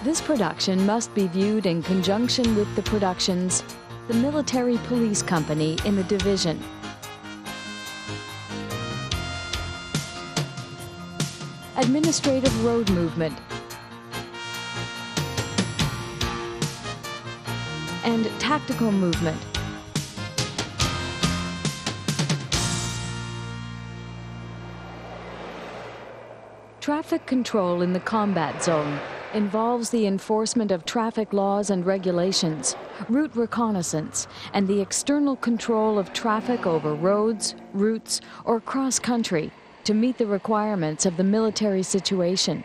This production must be viewed in conjunction with the productions the Military Police Company in the division, Administrative Road Movement, and Tactical Movement. Traffic control in the combat zone involves the enforcement of traffic laws and regulations, route reconnaissance, and the external control of traffic over roads, routes, or cross-country to meet the requirements of the military situation.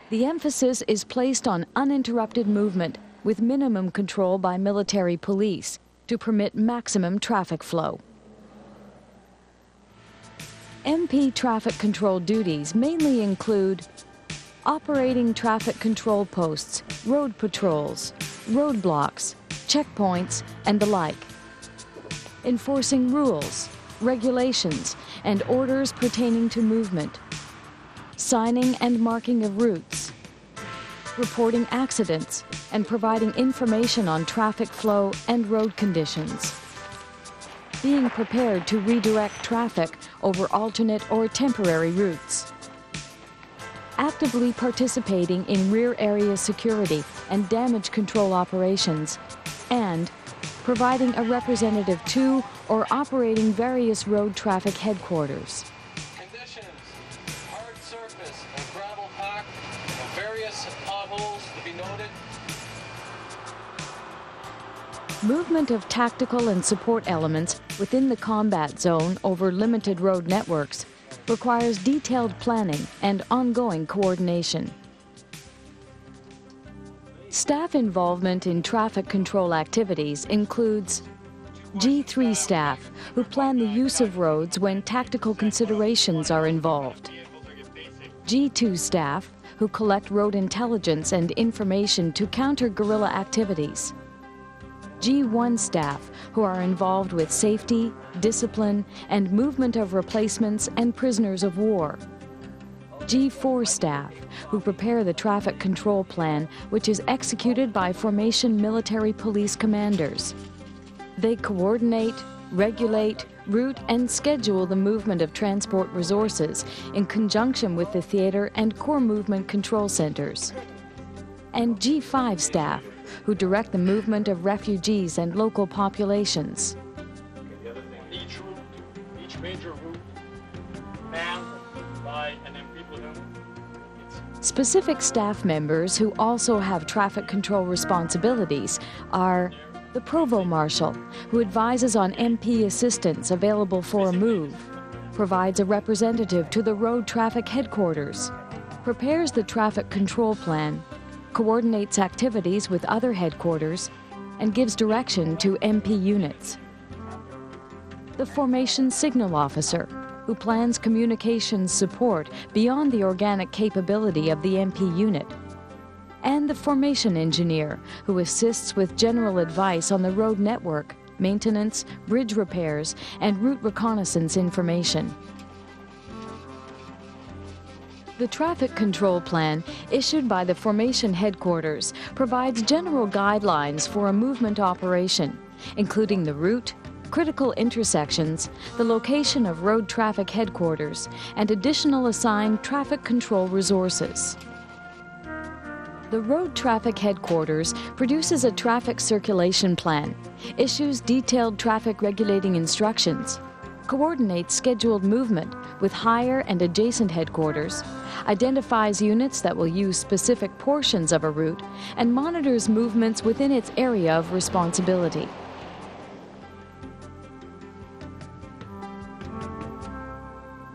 The emphasis is placed on uninterrupted movement with minimum control by military police to permit maximum traffic flow. MP traffic control duties mainly include operating traffic control posts, road patrols, roadblocks, checkpoints, and the like. Enforcing rules, regulations, and orders pertaining to movement. Signing and marking of routes. Reporting accidents and providing information on traffic flow and road conditions. Being prepared to redirect traffic over alternate or temporary routes. Actively participating in rear area security and damage control operations, and providing a representative to or operating various road traffic headquarters. Conditions: hard surface, a gravel pack, and various potholes to be noted. Movement of tactical and support elements within the combat zone over limited road networks requires detailed planning and ongoing coordination. Staff involvement in traffic control activities includes G3 staff, who plan the use of roads when tactical considerations are involved. G2 staff, who collect road intelligence and information to counter guerrilla activities. G1 staff, who are involved with safety, discipline, and movement of replacements and prisoners of war. G4 staff, who prepare the traffic control plan, which is executed by formation military police commanders. They coordinate, regulate, route, and schedule the movement of transport resources in conjunction with the theater and core movement control centers. And G5 staff, who direct the movement of refugees and local populations. Each major route manned by an MP platoon. Specific staff members who also have traffic control responsibilities are the Provost Marshal, who advises on MP assistance available for a move, provides a representative to the road traffic headquarters, prepares the traffic control plan, coordinates activities with other headquarters, and gives direction to MP units. The Formation Signal Officer, who plans communications support beyond the organic capability of the MP unit. And the Formation Engineer, who assists with general advice on the road network, maintenance, bridge repairs, and route reconnaissance information. The Traffic Control Plan, issued by the Formation Headquarters, provides general guidelines for a movement operation, including the route, critical intersections, the location of road traffic headquarters, and additional assigned traffic control resources. The Road Traffic Headquarters produces a traffic circulation plan, issues detailed traffic regulating instructions, coordinates scheduled movement with higher and adjacent headquarters, identifies units that will use specific portions of a route, and monitors movements within its area of responsibility.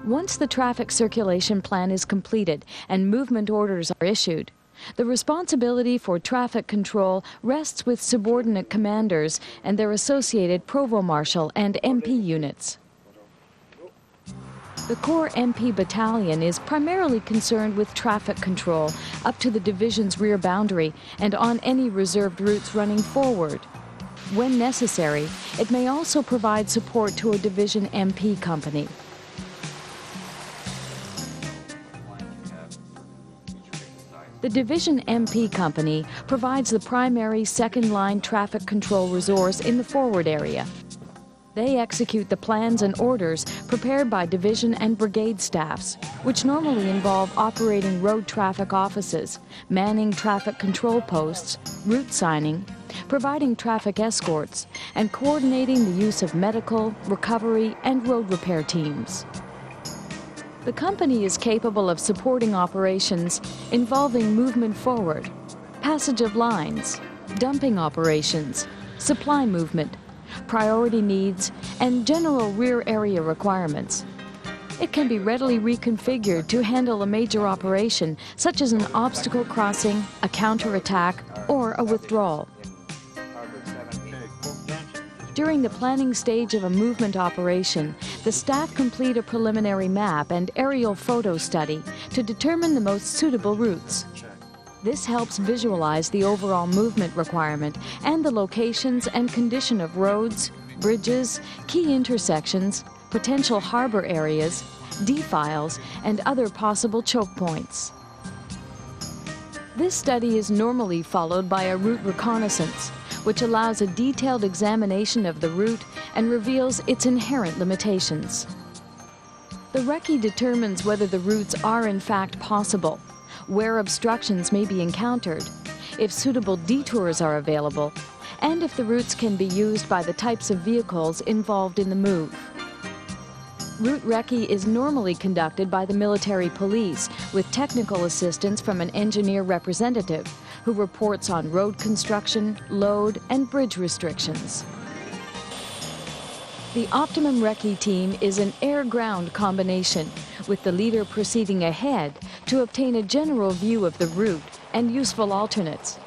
Once the traffic circulation plan is completed and movement orders are issued, the responsibility for traffic control rests with subordinate commanders and their associated Provost Marshal and MP units. The Corps MP Battalion is primarily concerned with traffic control up to the division's rear boundary and on any reserved routes running forward. When necessary, it may also provide support to a division MP company. The Division MP Company provides the primary second-line traffic control resource in the forward area. They execute the plans and orders prepared by division and brigade staffs, which normally involve operating road traffic offices, manning traffic control posts, route signing, providing traffic escorts, and coordinating the use of medical, recovery, and road repair teams. The company is capable of supporting operations involving movement forward, passage of lines, dumping operations, supply movement, priority needs, and general rear area requirements. It can be readily reconfigured to handle a major operation, such as an obstacle crossing, a counterattack, or a withdrawal. During the planning stage of a movement operation, the staff complete a preliminary map and aerial photo study to determine the most suitable routes. This helps visualize the overall movement requirement and the locations and condition of roads, bridges, key intersections, potential harbor areas, defiles, and other possible choke points. This study is normally followed by a route reconnaissance, which allows a detailed examination of the route and reveals its inherent limitations. The recce determines whether the routes are in fact possible, where obstructions may be encountered, if suitable detours are available, and if the routes can be used by the types of vehicles involved in the move. Route recce is normally conducted by the military police with technical assistance from an engineer representative who reports on road construction, load, and bridge restrictions. The optimum recce team is an air-ground combination, with the leader proceeding ahead to obtain a general view of the route and useful alternates,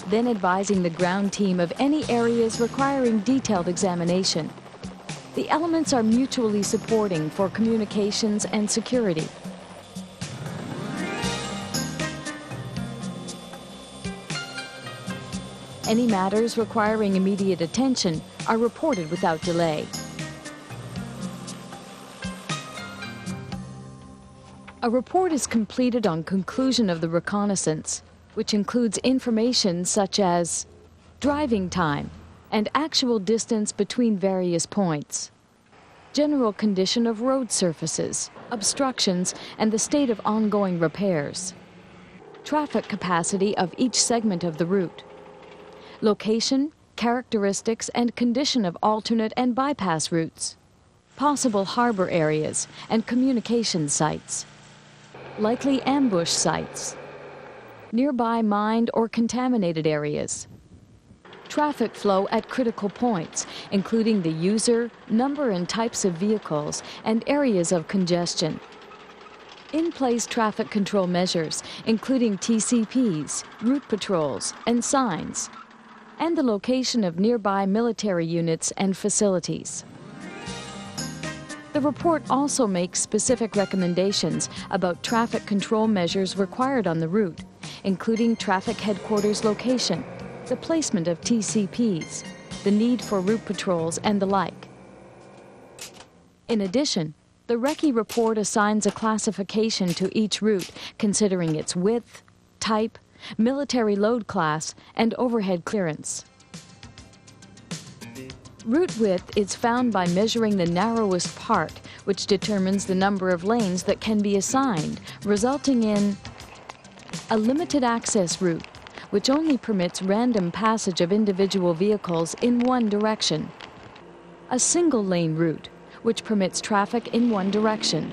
then advising the ground team of any areas requiring detailed examination. The elements are mutually supporting for communications and security. Any matters requiring immediate attention are reported without delay. A report is completed on conclusion of the reconnaissance, which includes information such as driving time and actual distance between various points, general condition of road surfaces, obstructions, and the state of ongoing repairs, traffic capacity of each segment of the route, location, characteristics, and condition of alternate and bypass routes, possible harbor areas and communication sites, likely ambush sites, nearby mined or contaminated areas, traffic flow at critical points, including the user, number and types of vehicles, and areas of congestion. In-place traffic control measures, including TCPs, route patrols, and signs, and the location of nearby military units and facilities. The report also makes specific recommendations about traffic control measures required on the route, including traffic headquarters location, the placement of TCPs, the need for route patrols, and the like. In addition, the recce report assigns a classification to each route considering its width, type, military load class, and overhead clearance. Route width is found by measuring the narrowest part, which determines the number of lanes that can be assigned, resulting in a limited access route, which only permits random passage of individual vehicles in one direction. A single-lane route, which permits traffic in one direction.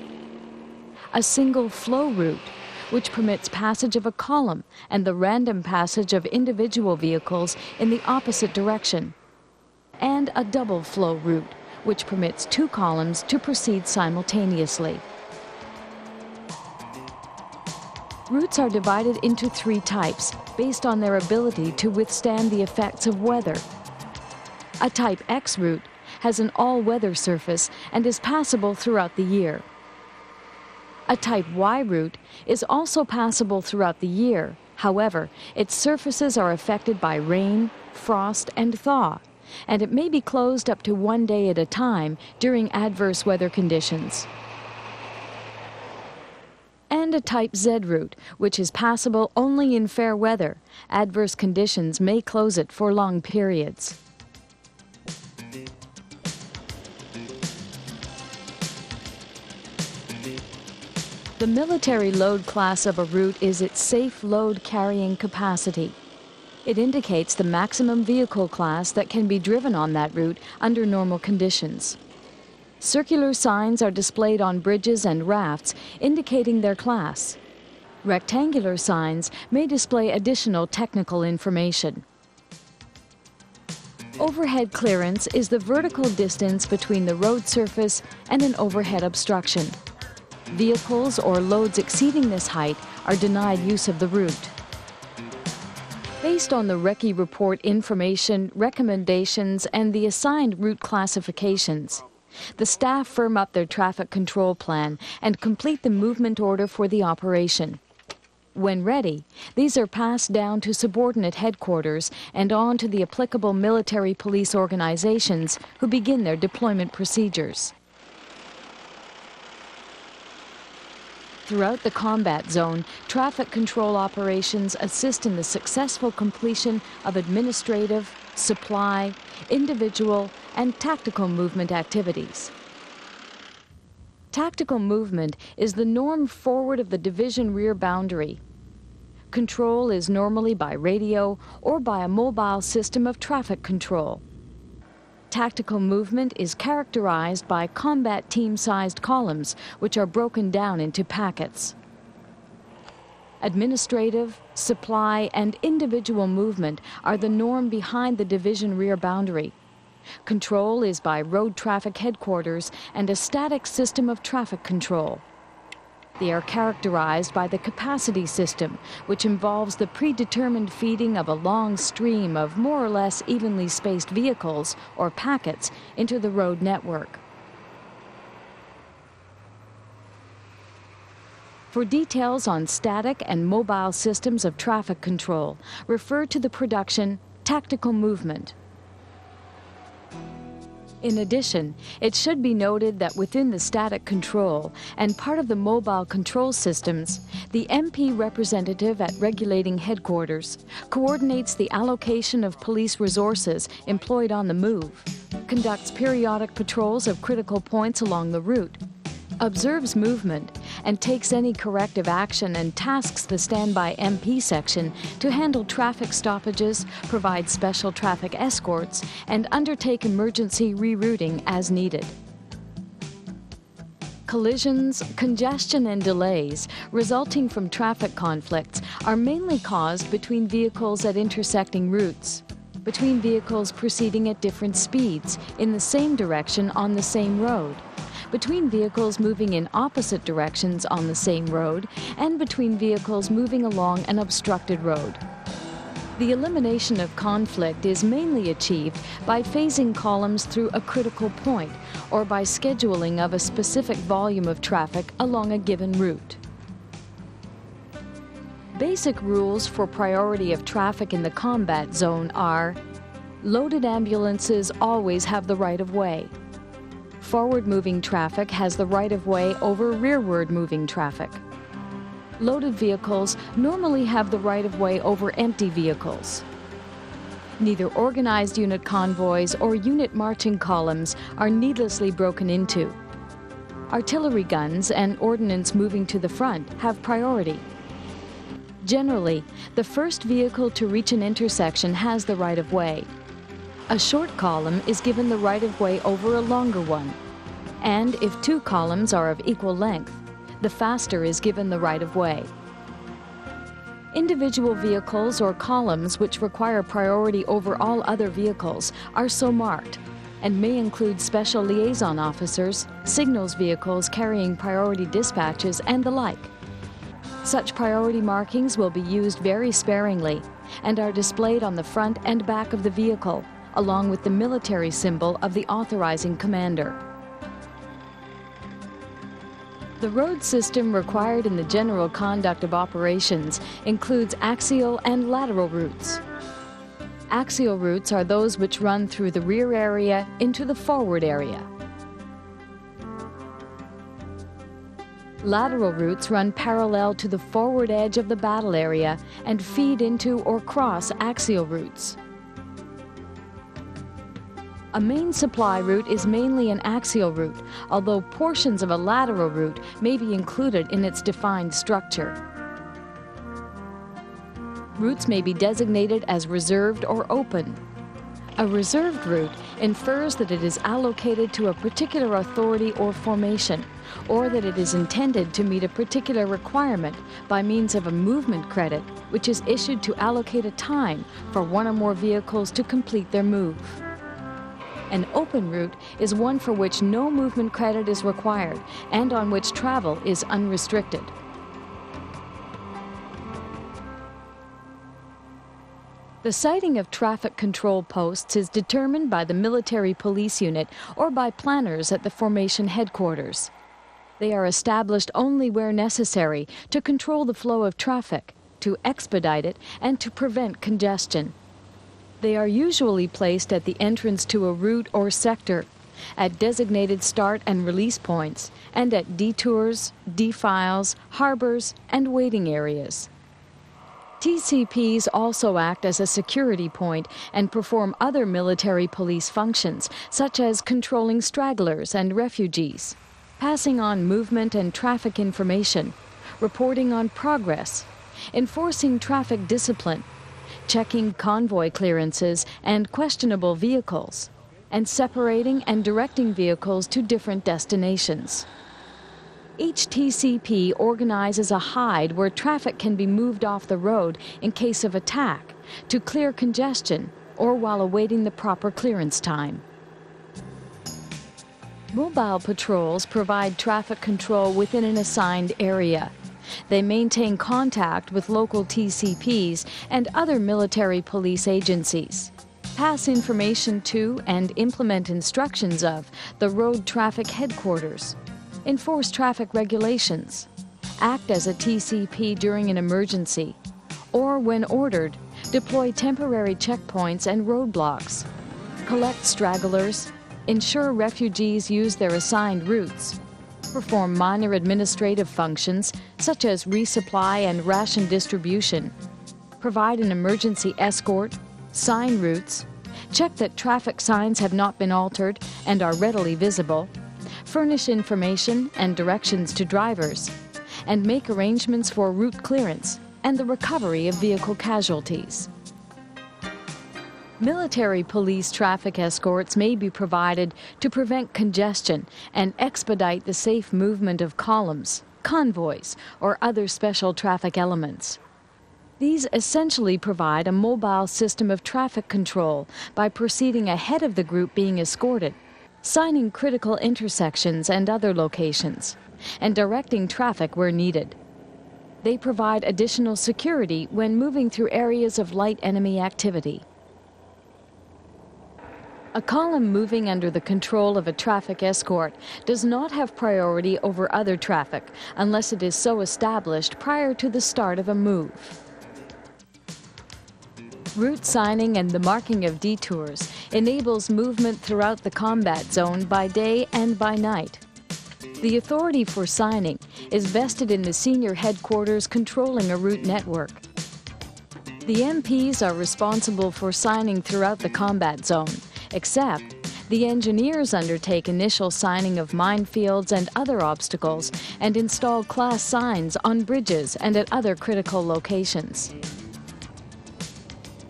A single-flow route, which permits passage of a column and the random passage of individual vehicles in the opposite direction. And a double-flow route, which permits two columns to proceed simultaneously. Routes are divided into three types based on their ability to withstand the effects of weather. A Type X route has an all-weather surface and is passable throughout the year. A Type Y route is also passable throughout the year. However, its surfaces are affected by rain, frost, and thaw, and it may be closed up to 1 day at a time during adverse weather conditions. And a Type Z route, which is passable only in fair weather. Adverse conditions may close it for long periods. The military load class of a route is its safe load carrying capacity. It indicates the maximum vehicle class that can be driven on that route under normal conditions. Circular signs are displayed on bridges and rafts indicating their class. Rectangular signs may display additional technical information. Overhead clearance is the vertical distance between the road surface and an overhead obstruction. Vehicles or loads exceeding this height are denied use of the route. Based on the Recce report information, recommendations, and the assigned route classifications, the staff firm up their traffic control plan and complete the movement order for the operation. When ready, these are passed down to subordinate headquarters and on to the applicable military police organizations who begin their deployment procedures. Throughout the combat zone, traffic control operations assist in the successful completion of administrative, supply, individual, and tactical movement activities. Tactical movement is the norm forward of the division rear boundary. Control is normally by radio or by a mobile system of traffic control. Tactical movement is characterized by combat team-sized columns, which are broken down into packets. Administrative, supply, and individual movement are the norm behind the division rear boundary. Control is by road traffic headquarters and a static system of traffic control. They are characterized by the capacity system, which involves the predetermined feeding of a long stream of more or less evenly spaced vehicles or packets into the road network. For details on static and mobile systems of traffic control, refer to the production Tactical Movement. In addition, it should be noted that within the static control and part of the mobile control systems, the MP representative at regulating headquarters coordinates the allocation of police resources employed on the move, conducts periodic patrols of critical points along the route, observes movement, and takes any corrective action and tasks the standby MP section to handle traffic stoppages, provide special traffic escorts, and undertake emergency rerouting as needed. Collisions, congestion, and delays resulting from traffic conflicts are mainly caused between vehicles at intersecting routes, between vehicles proceeding at different speeds in the same direction on the same road, between vehicles moving in opposite directions on the same road, and between vehicles moving along an obstructed road. The elimination of conflict is mainly achieved by phasing columns through a critical point or by scheduling of a specific volume of traffic along a given route. Basic rules for priority of traffic in the combat zone are: loaded ambulances always have the right of way. Forward-moving traffic has the right-of-way over rearward-moving traffic. Loaded vehicles normally have the right-of-way over empty vehicles. Neither organized unit convoys or unit marching columns are needlessly broken into. Artillery guns and ordnance moving to the front have priority. Generally, the first vehicle to reach an intersection has the right-of-way. A short column is given the right-of-way over a longer one. And if two columns are of equal length, the faster is given the right-of-way. Individual vehicles or columns which require priority over all other vehicles are so marked and may include special liaison officers, signals vehicles carrying priority dispatches, and the like. Such priority markings will be used very sparingly and are displayed on the front and back of the vehicle, along with the military symbol of the authorizing commander. The road system required in the general conduct of operations includes axial and lateral routes. Axial routes are those which run through the rear area into the forward area. Lateral routes run parallel to the forward edge of the battle area and feed into or cross axial routes. A main supply route is mainly an axial route, although portions of a lateral route may be included in its defined structure. Routes may be designated as reserved or open. A reserved route infers that it is allocated to a particular authority or formation, or that it is intended to meet a particular requirement by means of a movement credit, which is issued to allocate a time for one or more vehicles to complete their move. An open route is one for which no movement credit is required and on which travel is unrestricted. The siting of traffic control posts is determined by the military police unit or by planners at the formation headquarters. They are established only where necessary to control the flow of traffic, to expedite it, and to prevent congestion. They are usually placed at the entrance to a route or sector, at designated start and release points, and at detours, defiles, harbors, and waiting areas. TCPs also act as a security point and perform other military police functions, such as controlling stragglers and refugees, passing on movement and traffic information, reporting on progress, enforcing traffic discipline, checking convoy clearances and questionable vehicles, and separating and directing vehicles to different destinations. Each TCP organizes a hide where traffic can be moved off the road in case of attack, to clear congestion, or while awaiting the proper clearance time. Mobile patrols provide traffic control within an assigned area. They maintain contact with local TCPs and other military police agencies, pass information to and implement instructions of the road traffic headquarters, enforce traffic regulations, act as a TCP during an emergency, or when ordered, deploy temporary checkpoints and roadblocks, collect stragglers, ensure refugees use their assigned routes, perform minor administrative functions such as resupply and ration distribution, provide an emergency escort, sign routes, check that traffic signs have not been altered and are readily visible, furnish information and directions to drivers, and make arrangements for route clearance and the recovery of vehicle casualties. Military police traffic escorts may be provided to prevent congestion and expedite the safe movement of columns, convoys, or other special traffic elements. These essentially provide a mobile system of traffic control by proceeding ahead of the group being escorted, signing critical intersections and other locations, and directing traffic where needed. They provide additional security when moving through areas of light enemy activity. A column moving under the control of a traffic escort does not have priority over other traffic unless it is so established prior to the start of a move. Route signing and the marking of detours enables movement throughout the combat zone by day and by night. The authority for signing is vested in the senior headquarters controlling a route network. The MPs are responsible for signing throughout the combat zone, except The engineers undertake initial signing of minefields and other obstacles and install class signs on bridges and at other critical locations.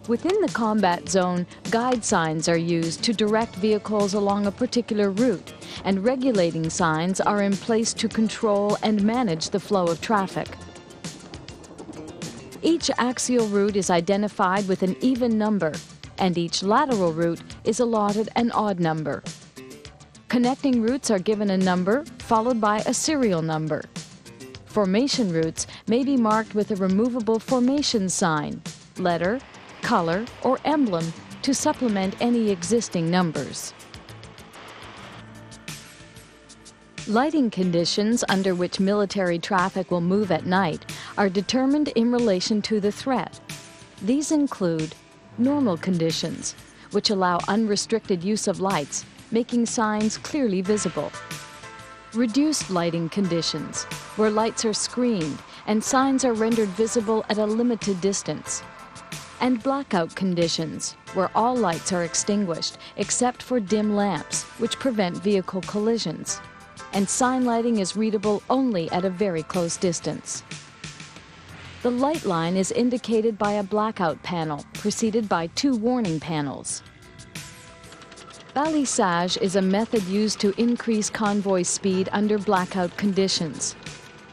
Within the combat zone, guide signs are used to direct vehicles along a particular route, and regulating signs are in place to control and manage the flow of traffic. Each axial route is identified with an even number, and each lateral route is allotted an odd number. Connecting routes are given a number, followed by a serial number. Formation routes may be marked with a removable formation sign, letter, color, or emblem to supplement any existing numbers. Lighting conditions under which military traffic will move at night are determined in relation to the threat. These include normal conditions, which allow unrestricted use of lights, making signs clearly visible. Reduced lighting conditions, where lights are screened and signs are rendered visible at a limited distance. And blackout conditions, where all lights are extinguished except for dim lamps, which prevent vehicle collisions. And sign lighting is readable only at a very close distance. The light line is indicated by a blackout panel, preceded by 2 warning panels. Balisage is a method used to increase convoy speed under blackout conditions.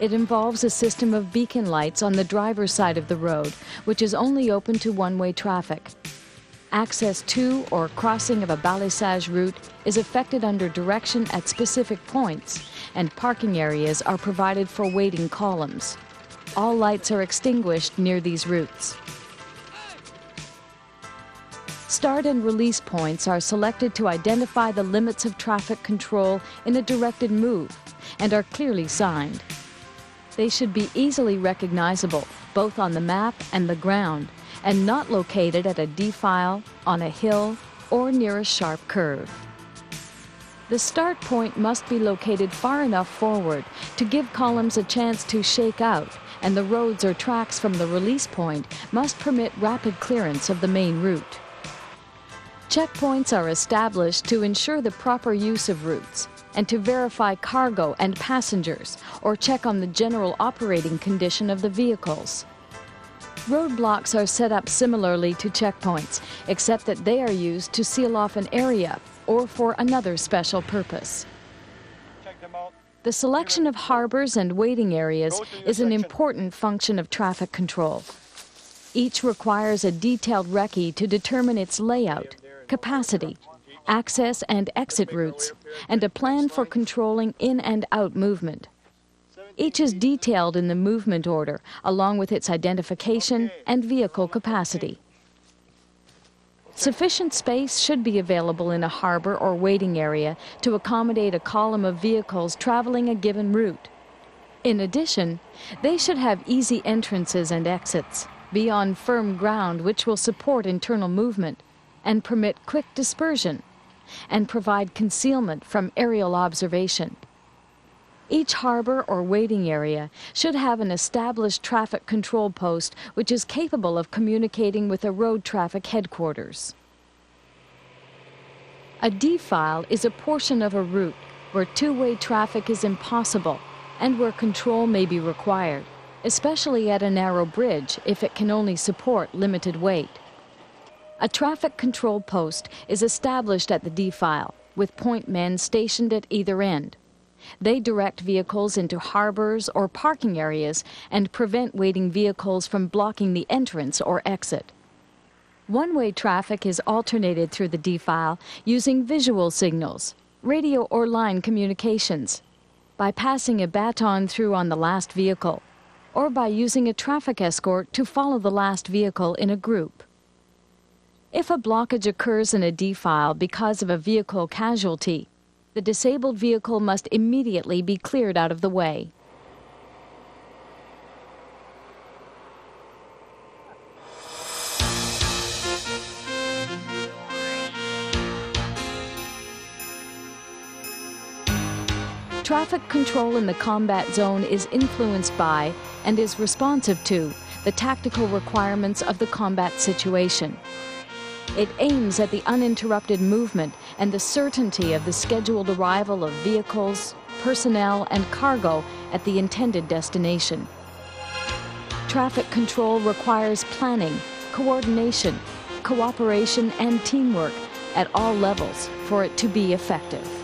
It involves a system of beacon lights on the driver's side of the road, which is only open to one-way traffic. Access to or crossing of a balisage route is effected under direction at specific points, and parking areas are provided for waiting columns. All lights are extinguished near these routes. Start and release points are selected to identify the limits of traffic control in a directed move and are clearly signed. They should be easily recognizable, both on the map and the ground, and not located at a defile, on a hill, or near a sharp curve. The start point must be located far enough forward to give columns a chance to shake out, and the roads or tracks from the release point must permit rapid clearance of the main route. Checkpoints are established to ensure the proper use of routes and to verify cargo and passengers or check on the general operating condition of the vehicles. Roadblocks are set up similarly to checkpoints, except that they are used to seal off an area or for another special purpose. The selection of harbors and waiting areas is an important function of traffic control. Each requires a detailed recce to determine its layout, capacity, access and exit routes, and a plan for controlling in and out movement. Each is detailed in the movement order, along with its identification and vehicle capacity. Sufficient space should be available in a harbor or waiting area to accommodate a column of vehicles traveling a given route. In addition, they should have easy entrances and exits, be on firm ground which will support internal movement, and permit quick dispersion, and provide concealment from aerial observation. Each harbor or waiting area should have an established traffic control post which is capable of communicating with a road traffic headquarters. A defile is a portion of a route where two-way traffic is impossible and where control may be required, especially at a narrow bridge if it can only support limited weight. A traffic control post is established at the defile, with point men stationed at either end. They direct vehicles into harbors or parking areas and prevent waiting vehicles from blocking the entrance or exit. One-way traffic is alternated through the defile using visual signals, radio or line communications, by passing a baton through on the last vehicle, or by using a traffic escort to follow the last vehicle in a group. If a blockage occurs in a defile because of a vehicle casualty, the disabled vehicle must immediately be cleared out of the way. Traffic control in the combat zone is influenced by and is responsive to the tactical requirements of the combat situation. It aims at the uninterrupted movement and the certainty of the scheduled arrival of vehicles, personnel, and cargo at the intended destination. Traffic control requires planning, coordination, cooperation, and teamwork at all levels for it to be effective.